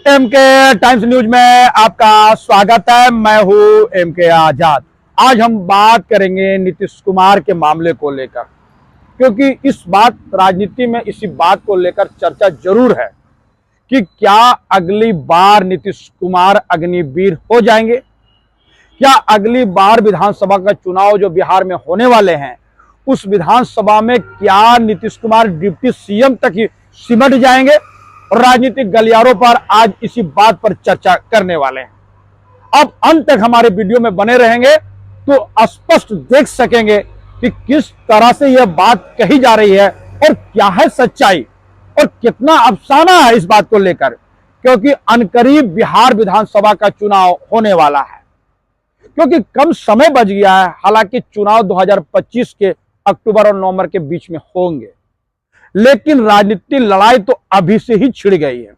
M के times news में आपका स्वागत है। मैं हूं एम के आजाद। आज हम बात करेंगे नीतीश कुमार के मामले को लेकर, क्योंकि इस बात राजनीति में इसी बात को लेकर चर्चा जरूर है कि क्या अगली बार नीतीश कुमार अग्निवीर हो जाएंगे। क्या अगली बार विधानसभा का चुनाव जो बिहार में होने वाले हैं, उस विधानसभा में क्या नीतीश कुमार डिप्टी सीएम तक ही सिमट जाएंगे। और राजनीतिक गलियारों पर आज इसी बात पर चर्चा करने वाले हैं। अब अंत तक हमारे वीडियो में बने रहेंगे तो स्पष्ट देख सकेंगे कि किस तरह से यह बात कही जा रही है और क्या है सच्चाई और कितना अफसाना है इस बात को लेकर, क्योंकि अनकरीब बिहार विधानसभा का चुनाव होने वाला है। क्योंकि कम समय बच गया है। हालांकि चुनाव 2025 के अक्टूबर और नवंबर के बीच में होंगे, लेकिन राजनीतिक लड़ाई तो अभी से ही छिड़ गई है।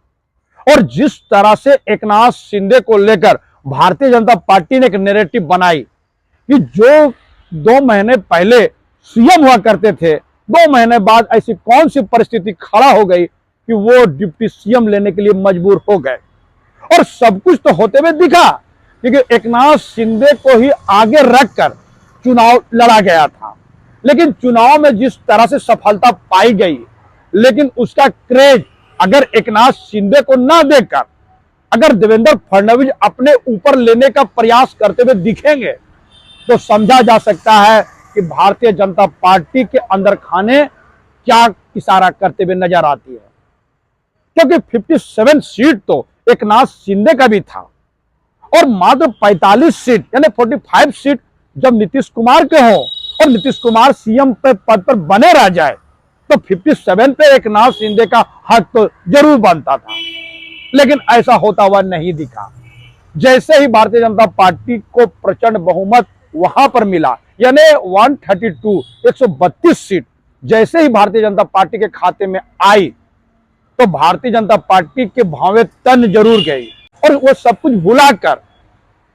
और जिस तरह से एकनाथ शिंदे को लेकर भारतीय जनता पार्टी ने एक नैरेटिव बनाई कि जो 2 महीने पहले सीएम हुआ करते थे, 2 महीने बाद ऐसी कौन सी परिस्थिति खड़ा हो गई कि वो डिप्टी सीएम लेने के लिए मजबूर हो गए। और सब कुछ तो होते हुए दिखा, क्योंकि एकनाथ शिंदे को ही आगे रखकर चुनाव लड़ा गया था। लेकिन चुनाव में जिस तरह से सफलता पाई गई, लेकिन उसका क्रेज अगर एकनाथ शिंदे को ना देकर अगर देवेंद्र फडणवीस अपने ऊपर लेने का प्रयास करते हुए दिखेंगे तो समझा जा सकता है कि भारतीय जनता पार्टी के अंदर खाने क्या इशारा करते हुए नजर आती है। क्योंकि 57 सीट तो एकनाथ शिंदे का भी था और मात्र 45 सीट यानी 45 सीट जब नीतीश कुमार के हो और नीतीश कुमार सीएम पे पद पर बने रह जाए तो 57 पे एकनाथ शिंदे का हक तो जरूर बनता था। लेकिन ऐसा होता हुआ नहीं दिखा। जैसे ही भारतीय जनता पार्टी को प्रचंड बहुमत वहां पर मिला, यानी 132 सीट जैसे ही भारतीय जनता पार्टी के खाते में आई तो भारतीय जनता पार्टी के भावे तन जरूर गई और वो सब कुछ भुलाकर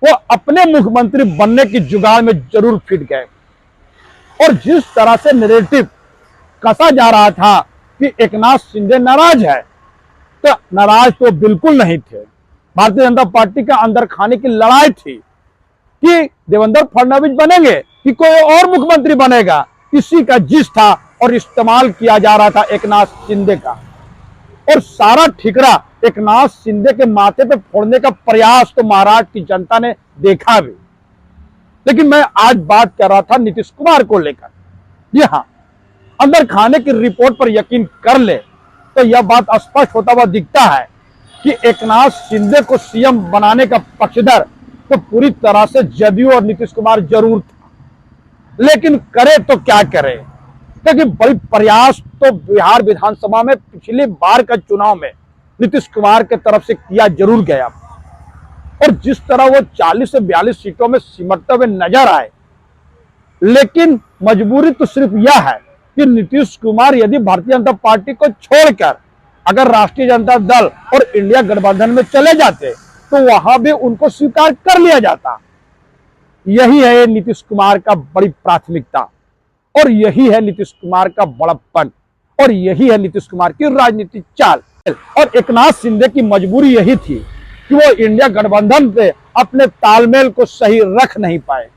वो अपने मुख्यमंत्री बनने की जुगाड़ में जरूर फिट गए। और जिस तरह से नैरेटिव कसा जा रहा था कि एकनाथ शिंदे नाराज है, तो नाराज तो बिल्कुल नहीं थे। भारतीय जनता पार्टी का अंदर खाने की लड़ाई थी कि देवेंद्र फडणवीस बनेंगे कि कोई और मुख्यमंत्री बनेगा, इसी का जिस था और इस्तेमाल किया जा रहा था एकनाथ शिंदे का। और सारा ठिकरा एकनाथ शिंदे के माथे पे फोड़ने का प्रयास तो महाराष्ट्र की जनता ने देखा भी। लेकिन मैं आज बात कर रहा था नीतीश कुमार को लेकर। जी हाँ, अंदर खाने की रिपोर्ट पर यकीन कर ले तो यह बात स्पष्ट होता हुआ दिखता है कि एकनाथ शिंदे को सीएम बनाने का पक्षधर तो पूरी तरह से जदयू और नीतीश कुमार जरूर था। लेकिन करे तो क्या करे, क्योंकि बड़ी प्रयास तो बिहार विधानसभा में पिछली बार का चुनाव में नीतीश कुमार के तरफ से किया जरूर गया। और जिस तरह वो 40 से 42 सीटों में सिमटते हुए नजर आए, लेकिन मजबूरी तो सिर्फ यह है कि नीतीश कुमार यदि भारतीय जनता पार्टी को छोड़कर अगर राष्ट्रीय जनता दल और इंडिया गठबंधन में चले जाते तो वहां भी उनको स्वीकार कर लिया जाता। यही है नीतीश कुमार का बड़ी प्राथमिकता और यही है नीतीश कुमार का बड़प्पन और यही है नीतीश कुमार की राजनीतिक चाल। और एकनाथ शिंदे की मजबूरी यही थी कि वो इंडिया गठबंधन पे अपने तालमेल को सही रख नहीं पाए।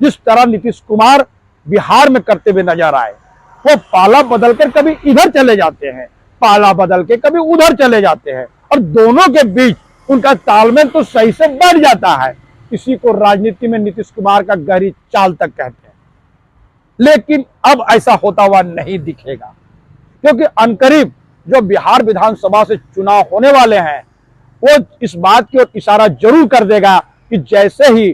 जिस तरह नीतीश कुमार बिहार में करते हुए नजर आए, वो पाला बदलकर कभी इधर चले जाते हैं, पाला बदल के कभी उधर चले जाते हैं और दोनों के बीच उनका तालमेल तो सही से बढ़ जाता है। इसी को राजनीति में नीतीश कुमार का गहरी चाल तक कहते हैं। लेकिन अब ऐसा होता हुआ नहीं दिखेगा, क्योंकि अनकरीब जो बिहार विधानसभा से चुनाव होने वाले हैं वो इस बात की ओर इशारा जरूर कर देगा कि जैसे ही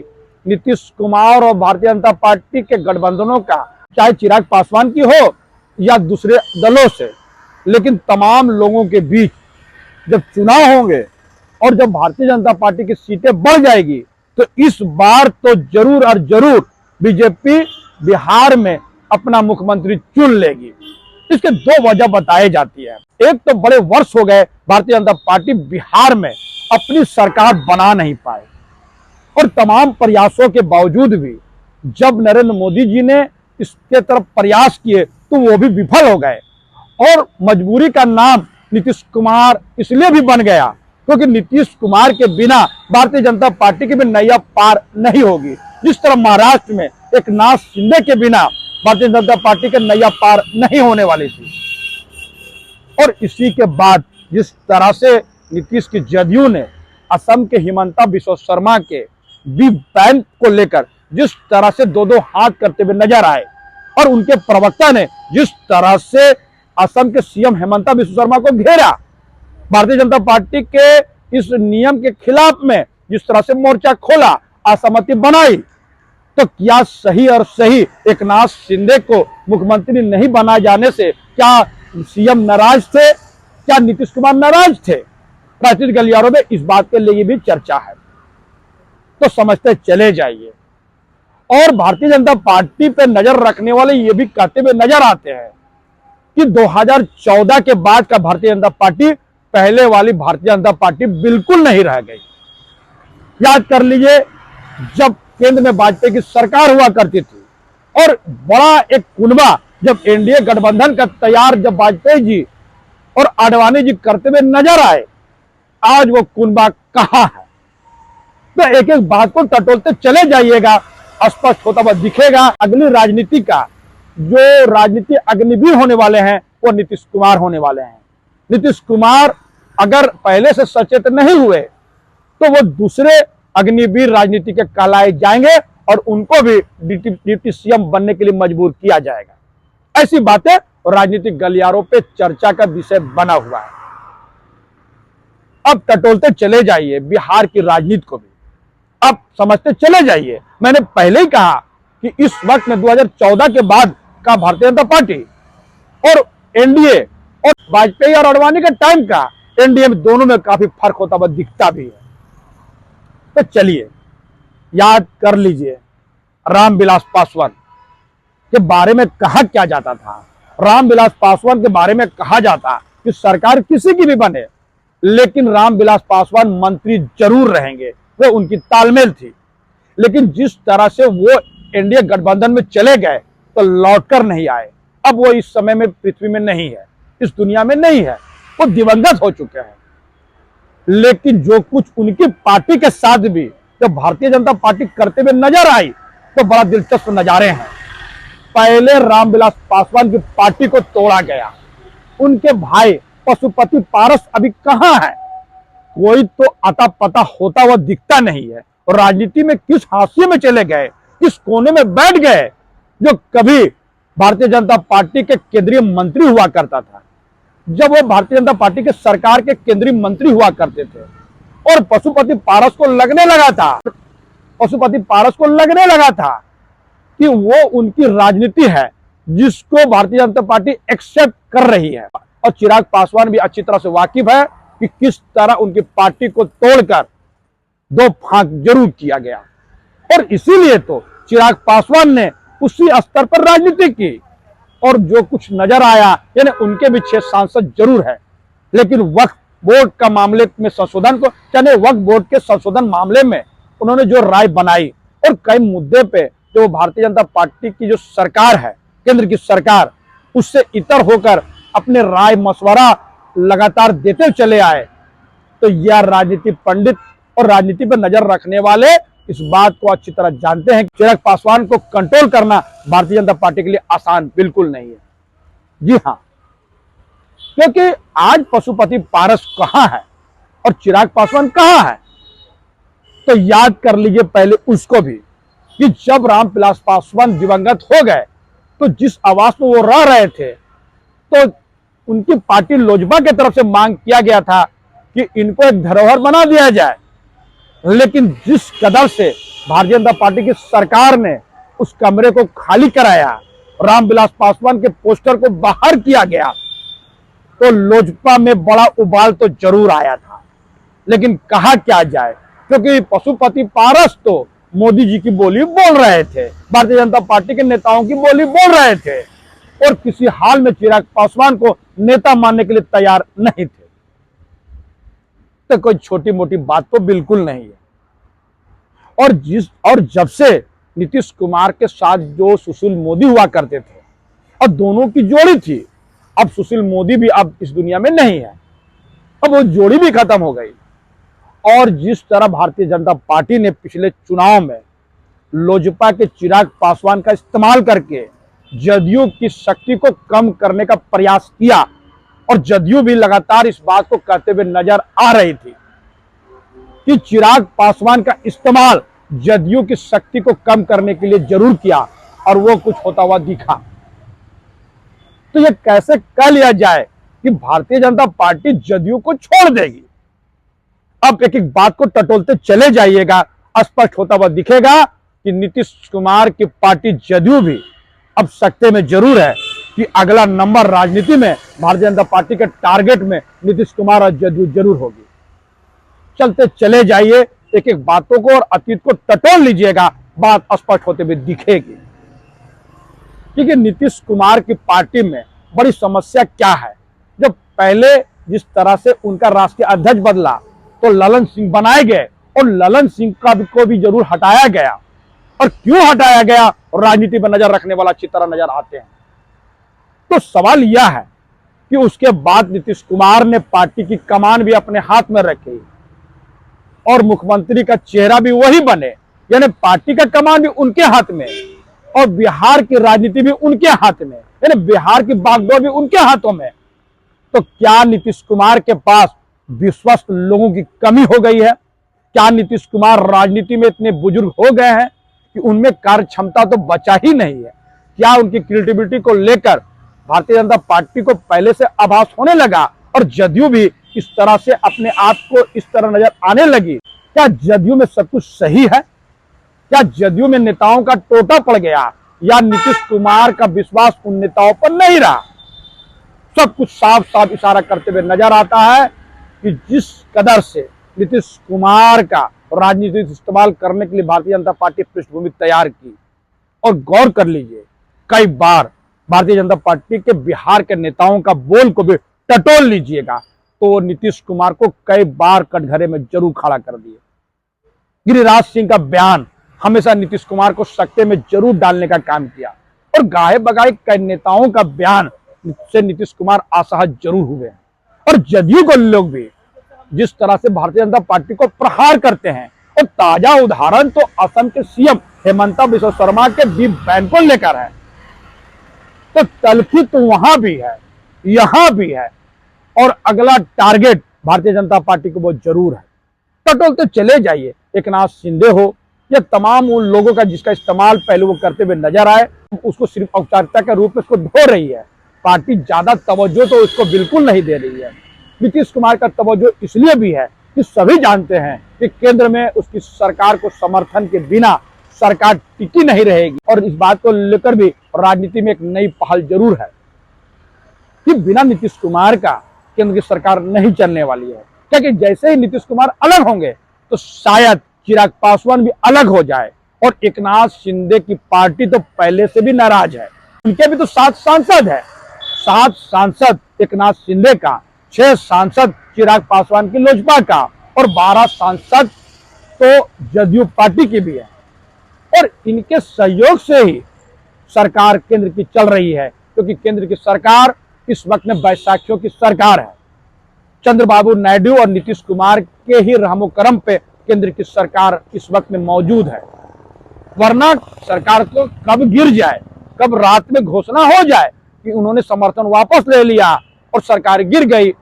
नीतीश कुमार और भारतीय जनता पार्टी के गठबंधनों का, चाहे चिराग पासवान की हो या दूसरे दलों से, लेकिन तमाम लोगों के बीच जब चुनाव होंगे और जब भारतीय जनता पार्टी की सीटें बढ़ जाएगी तो इस बार तो जरूर और जरूर बीजेपी बिहार में अपना मुख्यमंत्री चुन लेगी। इसके 2 वजह बताई जाती है। एक तो बड़े वर्ष हो गए भारतीय जनता पार्टी बिहार में अपनी सरकार बना नहीं पाए और तमाम प्रयासों के बावजूद भी जब नरेंद्र मोदी जी ने इसके तरफ प्रयास किए तो वो भी विफल हो गए। और मजबूरी का नाम नीतीश कुमार इसलिए भी बन गया क्योंकि नीतीश कुमार के बिना भारतीय जनता पार्टी की भी नैया पार नहीं होगी। जिस तरह महाराष्ट्र में एकनाथ शिंदे के बिना भारतीय जनता पार्टी के नैया पार नहीं होने वाली थी। और इसी के बाद जिस तरह से नीतीश की जदयू ने असम के हिमंता बिश्व शर्मा के बी बैंक को लेकर जिस तरह से दो दो हाथ करते हुए नजर आए, और उनके प्रवक्ता ने जिस तरह से असम के सीएम हिमंता बिश्व शर्मा को घेरा, भारतीय जनता पार्टी के इस नियम के खिलाफ में जिस तरह से मोर्चा खोला, असहमति बनाई, तो क्या सही और सही एकनाथ शिंदे को मुख्यमंत्री नहीं बनाए जाने से क्या सीएम नाराज थे, क्या नीतीश कुमार नाराज थे? राजनीतिक गलियारों में इस बात के लिए भी चर्चा है, तो समझते चले जाइए। और भारतीय जनता पार्टी पे नजर रखने वाले ये भी कहते हुए नजर आते हैं कि 2014 के बाद का भारतीय जनता पार्टी पहले वाली भारतीय जनता पार्टी बिल्कुल नहीं रह गई। याद कर लीजिए, जब केंद्र में वाजपेयी की सरकार हुआ करती थी और बड़ा एक कुनबा जब एनडीए गठबंधन का तैयार जब वाजपेयी जी और आडवाणी जी करते हुए नजर आए, आज वो कुनबा कहां है? तो एक एक बात को टटोलते चले जाइएगा, स्पष्ट होता हुआ दिखेगा। अगली राजनीति का जो राजनीति अग्निवीर होने वाले हैं वो नीतीश कुमार होने वाले हैं। नीतीश कुमार अगर पहले से सचेत नहीं हुए तो वो दूसरे अग्निवीर राजनीति के कहलाए जाएंगे और उनको भी डिप्टी सीएम बनने के लिए मजबूर किया जाएगा। ऐसी बातें राजनीतिक गलियारों पे चर्चा का विषय बना हुआ है। अब टटोलते चले जाइए बिहार की राजनीति को भी, अब समझते चले जाइए। मैंने पहले ही कहा कि इस वक्त में 2014 के बाद का भारतीय जनता पार्टी और एनडीए और वाजपेयी और आडवाणी के टाइम का एनडीए में दोनों में काफी फर्क होता हुआ दिखता भी है। तो चलिए याद कर लीजिए, रामविलास पासवान के बारे में कहा क्या जाता था। रामविलास पासवान के बारे में कहा जाता कि सरकार किसी की भी बने लेकिन रामविलास पासवान मंत्री जरूर रहेंगे, वो उनकी तालमेल थी। लेकिन जिस तरह से वो एनडीए गठबंधन में चले गए तो लौटकर नहीं आए। अब वो इस समय में पृथ्वी में नहीं है, इस दुनिया में नहीं है, वो दिवंगत हो चुके हैं। लेकिन जो कुछ उनकी पार्टी के साथ भी जब भारतीय जनता पार्टी करते हुए नजर आई तो बड़ा दिलचस्प नजारे हैं। पहले रामविलास पासवान की पार्टी को तोड़ा गया, उनके भाई पशुपति पारस अभी कहां है? कोई तो अता पता होता हुआ दिखता नहीं है। और राजनीति में किस हाशिए में चले गए, किस कोने में बैठ गए जो कभी भारतीय जनता पार्टी के केंद्रीय मंत्री हुआ करता था, जब वो भारतीय जनता पार्टी के सरकार के केंद्रीय मंत्री हुआ करते थे। और पशुपति पारस को लगने लगा था कि वो उनकी राजनीति है जिसको भारतीय जनता पार्टी एक्सेप्ट कर रही है। और चिराग पासवान भी अच्छी तरह से वाकिफ है कि किस तरह उनकी पार्टी को तोड़कर दो फांक जरूर किया गया। और इसीलिए तो चिराग पासवान ने उसी स्तर पर राजनीति की। और जो कुछ नजर आया, यानी उनके भी 6 सांसद जरूर है, लेकिन वक्फ बोर्ड का मामले में संशोधन को, यानी वक्फ बोर्ड के संशोधन मामले में उन्होंने जो राय बनाई और कई मुद्दे पे जो भारतीय जनता पार्टी की जो सरकार है, केंद्र की सरकार, उससे इतर होकर अपने राय मशवरा लगातार देते चले आए। तो यह राजनीति पंडित और राजनीति पर नजर रखने वाले इस बात को अच्छी तरह जानते हैं कि चिराग पासवान को कंट्रोल करना भारतीय जनता पार्टी के लिए आसान बिल्कुल नहीं है। जी हां, क्योंकि आज पशुपति पारस कहां है और चिराग पासवान कहां है, तो याद कर लीजिए पहले उसको भी कि जब रामविलास पासवान दिवंगत हो गए तो जिस आवास में वो रह रहे थे तो उनकी पार्टी लोजपा की तरफ से मांग किया गया था कि इनको एक धरोहर बना दिया जाए। लेकिन जिस कदर से भारतीय जनता पार्टी की सरकार ने उस कमरे को खाली कराया, रामविलास पासवान के पोस्टर को बाहर किया गया, तो लोजपा में बड़ा उबाल तो जरूर आया था। लेकिन कहा क्या जाए, क्योंकि पशुपति पारस तो मोदी जी की बोली बोल रहे थे, भारतीय जनता पार्टी के नेताओं की बोली बोल रहे थे, और किसी हाल में चिराग पासवान को नेता मानने के लिए तैयार नहीं थे। तो कोई छोटी मोटी बात तो बिल्कुल नहीं है। और जब से नीतीश कुमार के साथ जो सुशील मोदी हुआ करते थे और दोनों की जोड़ी थी, अब सुशील मोदी भी अब इस दुनिया में नहीं है, अब वो जोड़ी भी खत्म हो गई। और जिस तरह भारतीय जनता पार्टी ने पिछले चुनाव में लोजपा के चिराग पासवान का इस्तेमाल करके जदयू की शक्ति को कम करने का प्रयास किया, और जदयू भी लगातार इस बात को कहते हुए नजर आ रही थी कि चिराग पासवान का इस्तेमाल जदयू की शक्ति को कम करने के लिए जरूर किया, और वो कुछ होता हुआ दिखा। तो ये कैसे कह लिया जाए कि भारतीय जनता पार्टी जदयू को छोड़ देगी? अब एक एक बात को टटोलते चले जाइएगा, स्पष्ट होता हुआ दिखेगा कि नीतीश कुमार की पार्टी जदयू भी अब सकते में जरूर है कि अगला नंबर राजनीति में भारतीय जनता पार्टी के टारगेट में नीतीश कुमार और जदयू जरूर होगी। चलते चले जाइए, एक एक बातों को और अतीत को टटोल लीजिएगा, बात स्पष्ट होते हुए दिखेगी। क्योंकि नीतीश कुमार की पार्टी में बड़ी समस्या क्या है? जब पहले जिस तरह से उनका राष्ट्रीय अध्यक्ष बदला तो ललन सिंह बनाए गए, और ललन सिंह को भी जरूर हटाया गया। और क्यों हटाया गया? राजनीति पर नजर रखने वाला अच्छी तरह नजर आते हैं। तो सवाल यह है कि उसके बाद नीतीश कुमार ने पार्टी की कमान भी अपने हाथ में रखी और मुख्यमंत्री का चेहरा भी वही बने, यानी पार्टी का कमान भी उनके हाथ में और बिहार की राजनीति भी उनके हाथ में, यानी बिहार की बागडोर भी उनके हाथों में। तो क्या नीतीश कुमार के पास विश्वस्त लोगों की कमी हो गई है? क्या नीतीश कुमार राजनीति में इतने बुजुर्ग हो गए हैं कि उनमें कार्य क्षमता तो बचा ही नहीं है? क्या उनकी क्रिएटिविटी को लेकर भारतीय जनता पार्टी को पहले से आभास होने लगा और जदयू भी इस तरह से अपने आप को इस तरह नजर आने लगी? क्या जदयू में सब कुछ सही है? क्या जदयू में नेताओं का टोटा पड़ गया, या नीतीश कुमार का विश्वास उन नेताओं पर नहीं रहा? सब कुछ साफ साफ इशारा करते हुए नजर आता है कि जिस कदर से नीतीश कुमार का राजनीतिक इस्तेमाल करने के लिए भारतीय जनता पार्टी पृष्ठभूमि तैयार की। और गौर कर लीजिए, कई बार भारतीय जनता पार्टी के बिहार के नेताओं का बोल को भी टटोल लीजिएगा तो नीतीश कुमार को कई बार कटघरे में जरूर खड़ा कर दिए। गिरिराज सिंह का बयान हमेशा नीतीश कुमार को सकते में जरूर डालने का काम किया, और गाये बगाए कई नेताओं का बयान से नीतीश कुमार असहज जरूर हुए हैं। और जदयू को लोग भी जिस तरह से भारतीय जनता पार्टी को प्रहार करते हैं, और ताजा उदाहरण तो असम के सीएम हेमंत बिस्वा शर्मा के बीप बैन को लेकर है। तो तलखी तो वहां भी है, यहां भी है, और अगला टारगेट भारतीय जनता पार्टी को वो जरूर है। टटोलते चले जाइए, एकनाथ शिंदे हो या तमाम उन लोगों का जिसका इस्तेमाल पहले वो करते हुए नजर आए, उसको सिर्फ औपचारिकता के रूप में उसको धो रही है। पार्टी ज्यादा तवज्जो तो उसको बिल्कुल नहीं दे रही है। नीतीश कुमार का तवज्जो इसलिए भी है कि सभी जानते हैं कि केंद्र में उसकी सरकार को समर्थन के बिना सरकार टिकी नहीं रहेगी, और इस बात को लेकर भी राजनीति में एक नई पहल जरूर है कि बिना नीतीश कुमार का केंद्र की सरकार नहीं चलने वाली है। क्योंकि जैसे ही नीतीश कुमार अलग होंगे तो शायद चिराग पासवान भी अलग हो जाए, और एकनाथ शिंदे की पार्टी तो पहले से भी नाराज है। उनके भी तो 7 सांसद है, 7 सांसद एकनाथ शिंदे का, 6 सांसद चिराग पासवान की लोजपा का, और 12 सांसद तो जदयू पार्टी की भी है। और इनके सहयोग से ही सरकार केंद्र की चल रही है, क्योंकि केंद्र की सरकार इस वक्त में बैसाखियों की सरकार है। चंद्रबाबू नायडू और नीतीश कुमार के ही रहमो करम पे केंद्र की सरकार इस वक्त में मौजूद है। वरना सरकार को कब गिर जाए, कब रात में घोषणा हो जाए कि उन्होंने समर्थन वापस ले लिया और सरकार गिर गई,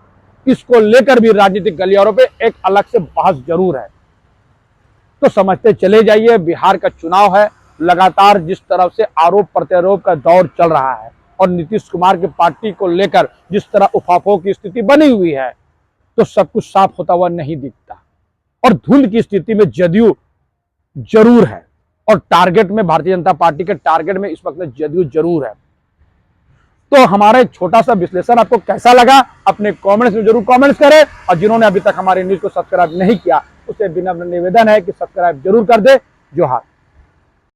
इसको लेकर भी राजनीतिक गलियारों पे एक अलग से बहस जरूर है। तो समझते चले जाइए, बिहार का चुनाव है, लगातार जिस तरह से आरोप प्रत्यारोप का दौर चल रहा है और नीतीश कुमार की पार्टी को लेकर जिस तरह उफाफों की स्थिति बनी हुई है, तो सब कुछ साफ होता हुआ नहीं दिखता। और धुंध की स्थिति में जदयू जरूर है, और टारगेट में भारतीय जनता पार्टी के टारगेट में इस वक्त में जदयू जरूर है। तो हमारा एक छोटा सा विश्लेषण आपको कैसा लगा, अपने कमेंट्स में जरूर कमेंट्स करें, और जिन्होंने अभी तक हमारे न्यूज को सब्सक्राइब नहीं किया उसे विनम्र निवेदन है कि सब्सक्राइब जरूर कर दे। जोहार।